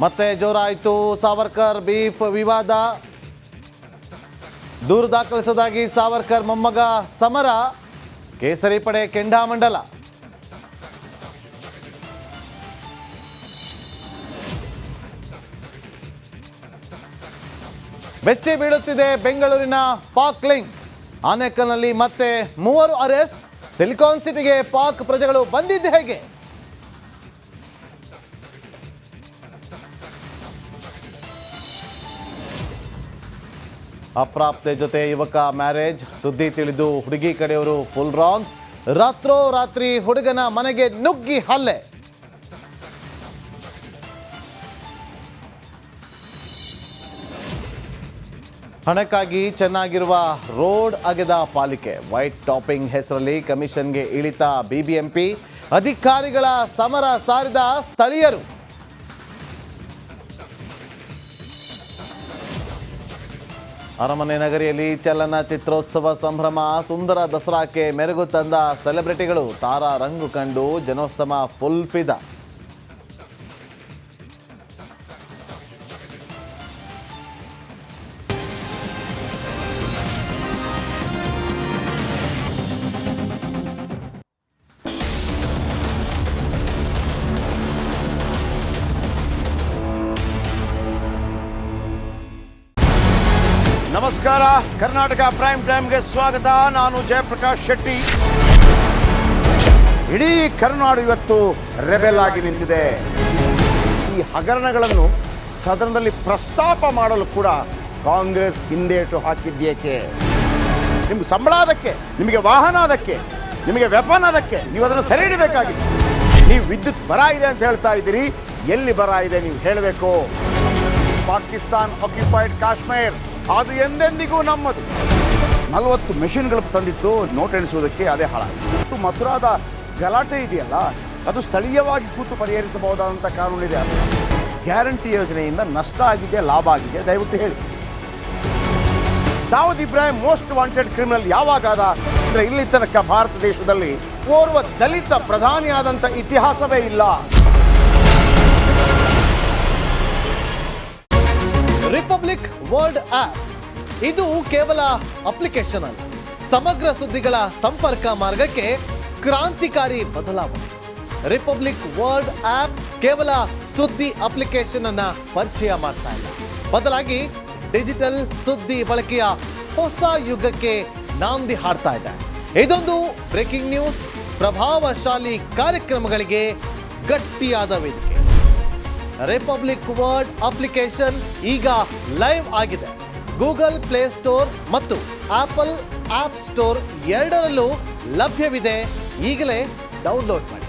ಮತ್ತೆ ಜೋರಾಯಿತು ಸಾವರ್ಕರ್ ಬೀಫ್ ವಿವಾದ. ದೂರು ದಾಖಲಿಸುವುದಾಗಿ ಸಾವರ್ಕರ್ ಮೊಮ್ಮಗ ಸಮರ. ಕೇಸರಿ ಪಡೆ ಕೆಂಡಾಮಂಡಲ. ಬೆಚ್ಚಿ ಬೀಳುತ್ತಿದೆ ಬೆಂಗಳೂರಿನ ಪಾಕ್ ಲಿಂಕ್. ಆನೇಕಲ್ನಲ್ಲಿ ಮತ್ತೆ 3 ಅರೆಸ್ಟ್. ಸಿಲಿಕಾನ್ ಸಿಟಿಗೆ ಪಾಕ್ ಪ್ರಜೆಗಳು ಬಂದಿದ್ದು ಹೇಗೆ? ಅಪ್ರಾಪ್ತೆ ಜೊತೆ ಯುವಕ ಮ್ಯಾರೇಜ್. ಸುದ್ದಿ ತಿಳಿದು ಹುಡುಗಿ ಕಡೆಯವರು ಫುಲ್ ರಾಂಗ್. ರಾತ್ರೋರಾತ್ರಿ ಹುಡುಗನ ಮನೆಗೆ ನುಗ್ಗಿ ಹಲ್ಲೆ. ಹಣಕ್ಕಾಗಿ ಚೆನ್ನಾಗಿರುವ ರೋಡ್ ಅಗೆದ ಪಾಲಿಕೆ. ವೈಟ್ ಟಾಪಿಂಗ್ ಹೆಸರಲ್ಲಿ ಕಮಿಷನ್ಗೆ ಇಳಿತ ಬಿಬಿಎಂಪಿ. ಅಧಿಕಾರಿಗಳ ಸಮರ ಸಾರಿದ ಸ್ಥಳೀಯರು. ಅರಮನೆ ನಗರಿಯಲ್ಲಿ ಚಲನಚಿತ್ರೋತ್ಸವ ಸಂಭ್ರಮ. ಸುಂದರ ದಸರಾಕ್ಕೆ ಮೆರುಗು ತಂದ ಸೆಲೆಬ್ರಿಟಿಗಳು. ತಾರಾ ರಂಗು ಕಂಡು ಜನೋಸ್ತಮ ಫುಲ್ ಫಿದಾ. ನಮಸ್ಕಾರ, ಕರ್ನಾಟಕ ಪ್ರೈಮ್ ಟೈಮ್ಗೆ ಸ್ವಾಗತ. ನಾನು ಜಯಪ್ರಕಾಶ್ ಶೆಟ್ಟಿ. ಇಡೀ ಕರ್ನಾಡು ಇವತ್ತು ರೆಬೆಲ್ ಆಗಿ ನಿಂತಿದೆ. ಈ ಹಗರಣಗಳನ್ನು ಸದನದಲ್ಲಿ ಪ್ರಸ್ತಾಪ ಮಾಡಲು ಕೂಡ ಕಾಂಗ್ರೆಸ್ ಹಿಂದೇಟು ಹಾಕಿದ್ದೇಕೆ? ನಿಮ್ಗೆ ಸಂಬಳ ಅದಕ್ಕೆ, ನಿಮಗೆ ವಾಹನ ಅದಕ್ಕೆ, ನಿಮಗೆ ವೆಪನ್ ಅದಕ್ಕೆ. ನೀವು ಅದನ್ನು ಸೆರೆ ಹಿಡಿಬೇಕಾಗಿದೆ. ನೀವು ವಿದ್ಯುತ್ ಬರ ಇದೆ ಅಂತ ಹೇಳ್ತಾ ಇದ್ದೀರಿ. ಎಲ್ಲಿ ಬರ ಇದೆ ನೀವು ಹೇಳಬೇಕು. ಪಾಕಿಸ್ತಾನ್ ಆಕ್ಯುಪೈಡ್ ಕಾಶ್ಮೀರ್ ಅದು ಎಂದೆಂದಿಗೂ ನಮ್ಮದು. 40 ಮೆಷಿನ್ಗಳು ತಂದಿತ್ತು ನೋಟ್ ಎಣಿಸುವುದಕ್ಕೆ, ಅದೇ ಹಾಳಾಯಿತು. ಮಥುರಾದ ಗಲಾಟೆ ಇದೆಯಲ್ಲ, ಅದು ಸ್ಥಳೀಯವಾಗಿ ಕೂತು ಪರಿಹರಿಸಬಹುದಾದಂಥ ಕಾನೂನಿದೆ. ಗ್ಯಾರಂಟಿ ಯೋಜನೆಯಿಂದ ನಷ್ಟ ಆಗಿದೆ, ಲಾಭ ಆಗಿದೆ, ದಯವಿಟ್ಟು ಹೇಳಿ. Dawood Ibrahim most wanted criminal ಯಾವಾಗಾದ ಅಂದರೆ ಇಲ್ಲಿ ತನಕ ಭಾರತ ದೇಶದಲ್ಲಿ ಓರ್ವ ದಲಿತ ಪ್ರಧಾನಿಯಾದಂಥ ಇತಿಹಾಸವೇ ಇಲ್ಲ. ರಿಪಬ್ಲಿಕ್ ವರ್ಲ್ಡ್ ಆಪ್ ಇದು ಕೇವಲ ಅಪ್ಲಿಕೇಶನ್ ಅಲ್ಲ, ಸಮಗ್ರ ಸುದ್ದಿಗಳ ಸಂಪರ್ಕ ಮಾರ್ಗಕ್ಕೆ ಕ್ರಾಂತಿಕಾರಿ ಬದಲಾವಣೆ. ರಿಪಬ್ಲಿಕ್ ವರ್ಲ್ಡ್ ಆಪ್ ಕೇವಲ ಸುದ್ದಿ ಅಪ್ಲಿಕೇಶನ್ ಅನ್ನ ಪರಿಚಯ ಮಾಡ್ತಾ ಇಲ್ಲ, ಬದಲಾಗಿ ಡಿಜಿಟಲ್ ಸುದ್ದಿ ಬಳಕೆಯ ಹೊಸ ಯುಗಕ್ಕೆ ನಾಂದಿ ಹಾಡ್ತಾ ಇದೆ. ಇದೊಂದು ಬ್ರೇಕಿಂಗ್ ನ್ಯೂಸ್, ಪ್ರಭಾವಶಾಲಿ ಕಾರ್ಯಕ್ರಮಗಳಿಗೆ ಗಟ್ಟಿಯಾದ ವೇದಿಕೆ. ರಿಪಬ್ಲಿಕ್ ವರ್ಲ್ಡ್ ಅಪ್ಲಿಕೇಶನ್ ಈಗ ಲೈವ್ ಆಗಿದೆ. ಗೂಗಲ್ ಪ್ಲೇ ಸ್ಟೋರ್ ಮತ್ತು ಆಪಲ್ ಆಪ್ ಸ್ಟೋರ್ ಎರಡರಲ್ಲೂ ಲಭ್ಯವಿದೆ. ಈಗಲೇ ಡೌನ್ಲೋಡ್ ಮಾಡಿ.